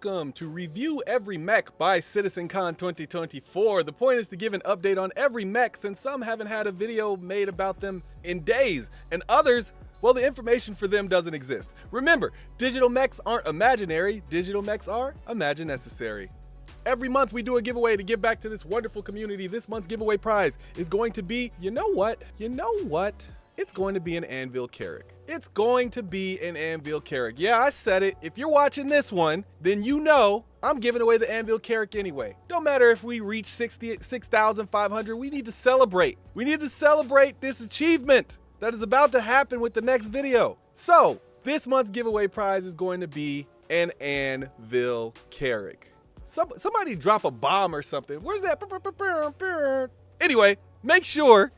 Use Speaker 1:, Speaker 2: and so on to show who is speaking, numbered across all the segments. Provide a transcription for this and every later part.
Speaker 1: Welcome to Review Every Mech by CitizenCon 2024. The point is to give an update on every mech, since some haven't had a video made about them in days, and others, well, the information for them doesn't exist. Remember, digital mechs aren't imaginary, digital mechs are imagine-necessary. Every month we do a giveaway to give back to this wonderful community. This month's giveaway prize is going to be, you know what? It's going to be an Anvil Carrack. It's going to be an Anvil Carrack. Yeah, I said it. If you're watching this one, then you know I'm giving away the Anvil Carrack anyway. Don't matter if we reach 6,500, we need to celebrate. We need to celebrate this achievement that is about to happen with the next video. So, this month's giveaway prize is going to be an Anvil Carrack. Somebody drop a bomb or something. Where's that? Anyway, make sure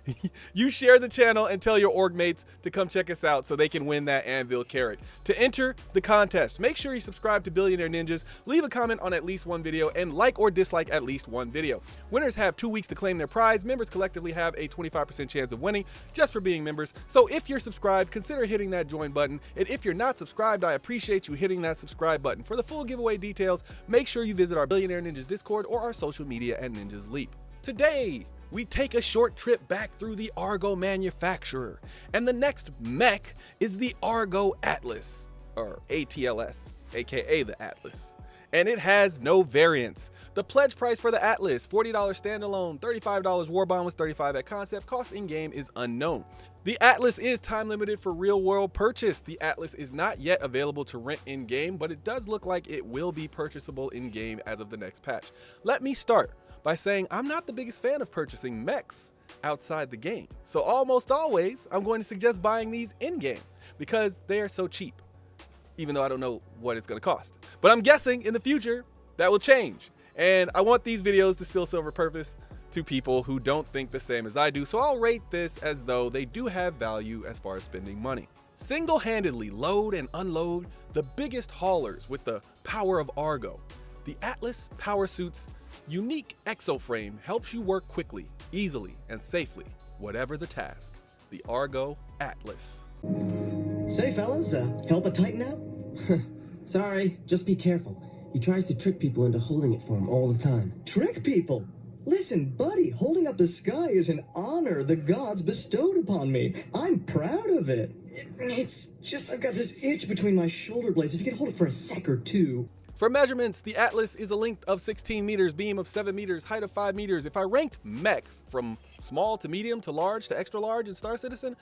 Speaker 1: you share the channel and tell your org mates to come check us out so they can win that Anvil Carrack. To enter the contest, make sure you subscribe to Billionaire Ninjas, leave a comment on at least one video, and like or dislike at least one video. Winners have 2 weeks to claim their prize. Members collectively have a 25% chance of winning just for being members. So if you're subscribed, consider hitting that join button. And if you're not subscribed, I appreciate you hitting that subscribe button. For the full giveaway details, make sure you visit our Billionaire Ninjas Discord or our social media at Ninjas Leap. Today, we take a short trip back through the Argo manufacturer, and the next mech is the Argo Atlas, or ATLS, aka the Atlas, and it has no variants. The pledge price for the Atlas, $40 standalone, $35 Warbond with $35 at concept, cost in-game is unknown. The Atlas is time limited for real world purchase. The Atlas is not yet available to rent in-game, but it does look like it will be purchasable in-game as of the next patch. Let me start by saying I'm not the biggest fan of purchasing mechs outside the game. So almost always, I'm going to suggest buying these in-game because they are so cheap, even though I don't know what it's gonna cost. But I'm guessing in the future, that will change. And I want these videos to still serve a purpose to people who don't think the same as I do. So I'll rate this as though they do have value as far as spending money. Single-handedly load and unload the biggest haulers with the power of Argo. The Atlas Power Suit's unique exoframe helps you work quickly, easily, and safely, whatever the task. The Argo Atlas.
Speaker 2: Say fellas, help a Titan out?
Speaker 3: Sorry, just be careful. He tries to trick people into holding it for him all the time.
Speaker 2: Trick people? Listen, buddy, holding up the sky is an honor the gods bestowed upon me. I'm proud of it. It's just I've got this itch between my shoulder blades. If you could hold it for a sec or two.
Speaker 1: For measurements, the Atlas is a length of 16 meters, beam of 7 meters, height of 5 meters. If I ranked mech from small to medium to large to extra large in Star Citizen,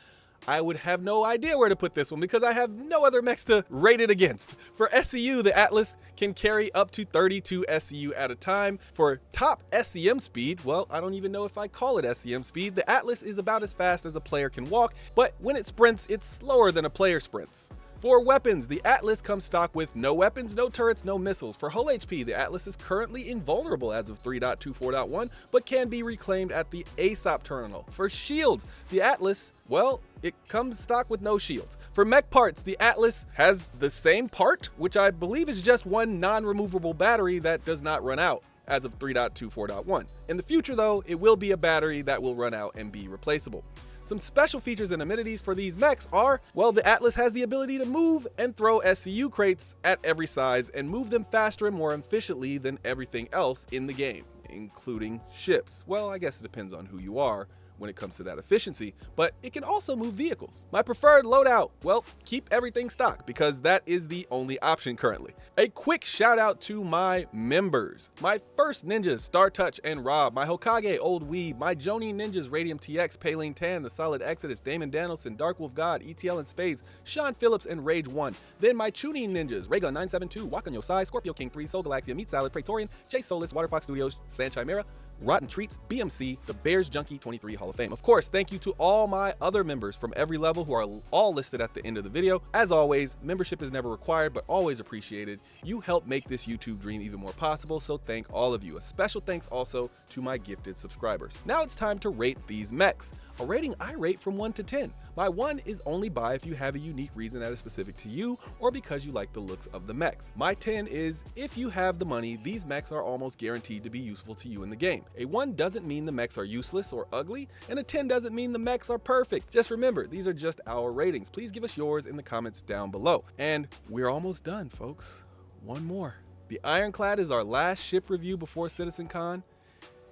Speaker 1: I would have no idea where to put this one because I have no other mechs to rate it against. For SCU, the Atlas can carry up to 32 SCU at a time. For top SCM speed, well, I don't even know if I call it SCM speed. The Atlas is about as fast as a player can walk, but when it sprints, it's slower than a player sprints. For weapons, the Atlas comes stock with no weapons, no turrets, no missiles. For hull HP, the Atlas is currently invulnerable as of 3.24.1, but can be reclaimed at the ASOP terminal. For shields, the Atlas, well, it comes stock with no shields. For mech parts, the Atlas has the same part, which I believe is just one non-removable battery that does not run out as of 3.24.1. In the future though, it will be a battery that will run out and be replaceable. Some special features and amenities for these mechs are, well, the Atlas has the ability to move and throw SCU crates at every size and move them faster and more efficiently than everything else in the game, including ships. Well, I guess it depends on who you are when it comes to that efficiency, but it can also move vehicles. My preferred loadout, well, keep everything stock because that is the only option currently. A quick shout out to my members. My first ninjas, Star Touch and Rob, my Hokage, Old Weeb, my Jonin ninjas, Radium TX, Paling Tan, The Solid Exodus, Damon Danielson, Dark Wolf God, ETL and Spades, Sean Phillips, and Rage 1. Then my Chunin ninjas, Raygun 972, Walk on Your Side, Scorpio King 3, Soul Galaxia, Meat Salad, Praetorian, Jay Solis, Waterfox Studios, San Chimera, Rotten Treats, BMC, the Bears Junkie 23 Hall of Fame. Of course, thank you to all my other members from every level who are all listed at the end of the video. As always, membership is never required, but always appreciated. You help make this YouTube dream even more possible, so thank all of you. A special thanks also to my gifted subscribers. Now it's time to rate these mechs. A rating I rate from 1 to 10. My 1 is only buy if you have a unique reason that is specific to you or because you like the looks of the mechs. My 10 is if you have the money, these mechs are almost guaranteed to be useful to you in the game. A 1 doesn't mean the mechs are useless or ugly, and a 10 doesn't mean the mechs are perfect. Just remember, these are just our ratings. Please give us yours in the comments down below. And we're almost done, folks. One more. The Ironclad is our last ship review before CitizenCon,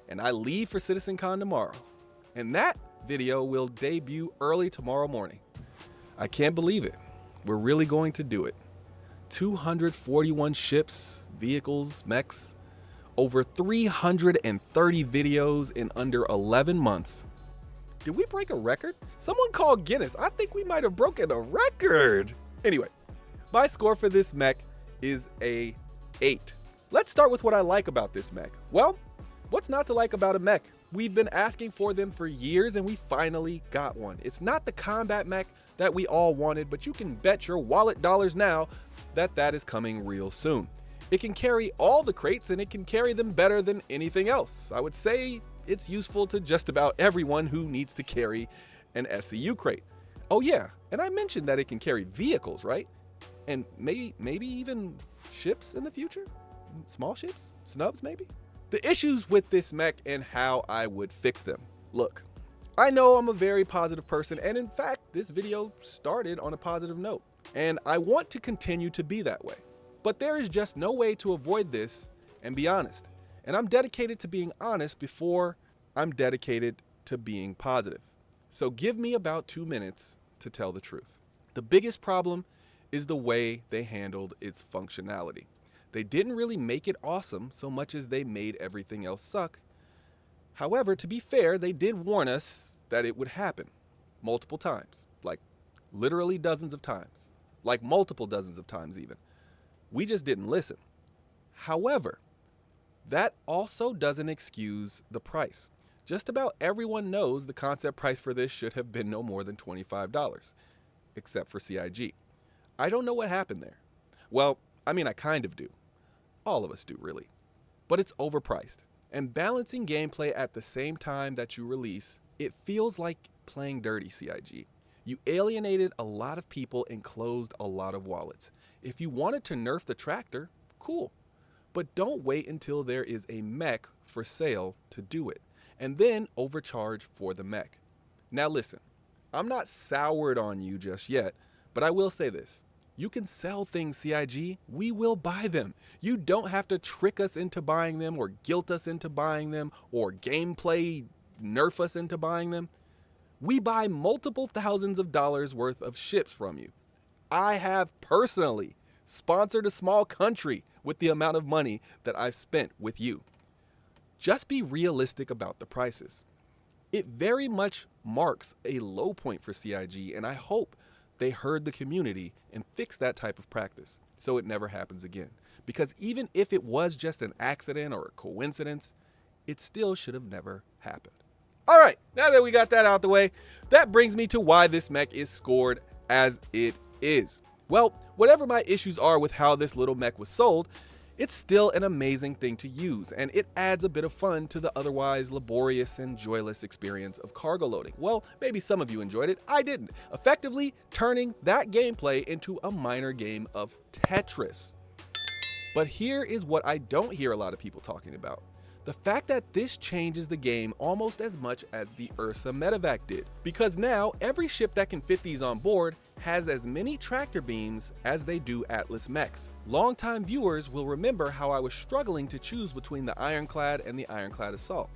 Speaker 1: and I leave for CitizenCon tomorrow. And that video will debut early tomorrow morning. I can't believe it. We're really going to do it. 241 ships, vehicles, mechs, over 330 videos in under 11 months. Did we break a record? Someone called Guinness. I think we might have broken a record. Anyway, my score for this mech is a 8. Let's start with what I like about this mech. Well, what's not to like about a mech? We've been asking for them for years and we finally got one. It's not the combat mech that we all wanted, but you can bet your wallet dollars now that that is coming real soon. It can carry all the crates and it can carry them better than anything else. I would say it's useful to just about everyone who needs to carry an SCU crate. Oh yeah, and I mentioned that it can carry vehicles, right? And maybe even ships in the future? Small ships? Snubs maybe? The issues with this mech and how I would fix them. Look, I know I'm a very positive person, and in fact, this video started on a positive note, and I want to continue to be that way. But there is just no way to avoid this and be honest. And I'm dedicated to being honest before I'm dedicated to being positive. So give me about 2 minutes to tell the truth. The biggest problem is the way they handled its functionality. They didn't really make it awesome so much as they made everything else suck. However, to be fair, they did warn us that it would happen multiple times, like literally dozens of times, like multiple dozens of times even. We just didn't listen. However, that also doesn't excuse the price. Just about everyone knows the concept price for this should have been no more than $25, except for CIG. I don't know what happened there. Well, I mean, I kind of do. All of us do, really. But it's overpriced. And balancing gameplay at the same time that you release, it feels like playing dirty, CIG. You alienated a lot of people and closed a lot of wallets. If you wanted to nerf the tractor, cool. But don't wait until there is a mech for sale to do it, and then overcharge for the mech. Now listen, I'm not soured on you just yet, but I will say this. You can sell things, CIG. We will buy them. You don't have to trick us into buying them or guilt us into buying them or gameplay nerf us into buying them. We buy multiple thousands of dollars worth of ships from you. I have personally sponsored a small country with the amount of money that I've spent with you. Just be realistic about the prices. It very much marks a low point for CIG, and I hope they heard the community and fixed that type of practice so it never happens again. Because even if it was just an accident or a coincidence, it still should have never happened. All right, now that we got that out the way, that brings me to why this mech is scored as it is. Well, whatever my issues are with how this little mech was sold, it's still an amazing thing to use, and it adds a bit of fun to the otherwise laborious and joyless experience of cargo loading. Well, maybe some of you enjoyed it, I didn't. Effectively turning that gameplay into a minor game of Tetris. But here is what I don't hear a lot of people talking about. The fact that this changes the game almost as much as the Ursa medevac did. Because now, every ship that can fit these on board has as many tractor beams as they do Atlas mechs. Longtime viewers will remember how I was struggling to choose between the Ironclad and the Ironclad Assault.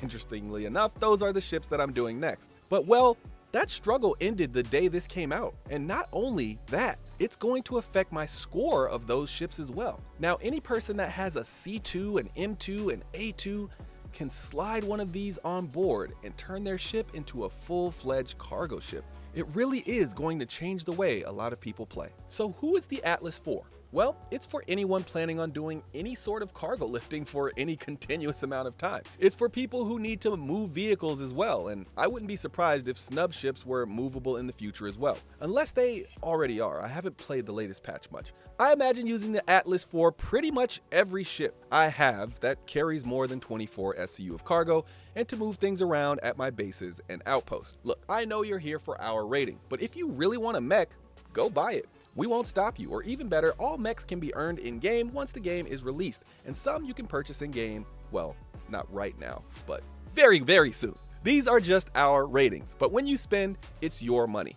Speaker 1: Interestingly enough, those are the ships that I'm doing next. But well, that struggle ended the day this came out. And not only that, it's going to affect my score of those ships as well. Now, any person that has a C2, an M2, an A2 can slide one of these on board and turn their ship into a full-fledged cargo ship. It really is going to change the way a lot of people play. So who is the Atlas for? Well, it's for anyone planning on doing any sort of cargo lifting for any continuous amount of time. It's for people who need to move vehicles as well, and I wouldn't be surprised if snub ships were movable in the future as well. Unless they already are. I haven't played the latest patch much. I imagine using the Atlas for pretty much every ship I have that carries more than 24 SCU of cargo, and to move things around at my bases and outposts. Look, I know you're here for our rating, but if you really want a mech, go buy it. We won't stop you, or even better, all mechs can be earned in-game once the game is released, and some you can purchase in-game, well, not right now, but very, very soon. These are just our ratings, but when you spend, it's your money.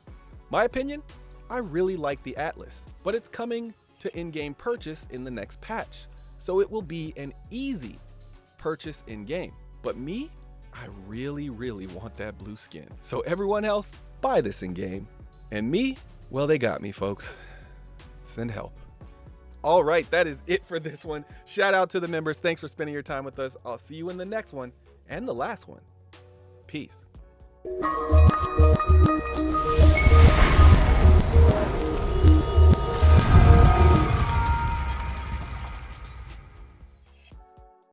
Speaker 1: My opinion, I really like the Atlas, but it's coming to in-game purchase in the next patch. so it will be an easy purchase in game. But me, I really want that blue skin. So everyone else, buy this in game. And me, well, they got me, folks. Send help. All right, that is it for this one. Shout out to the members. Thanks for spending your time with us. I'll see you in the next one and the last one. Peace.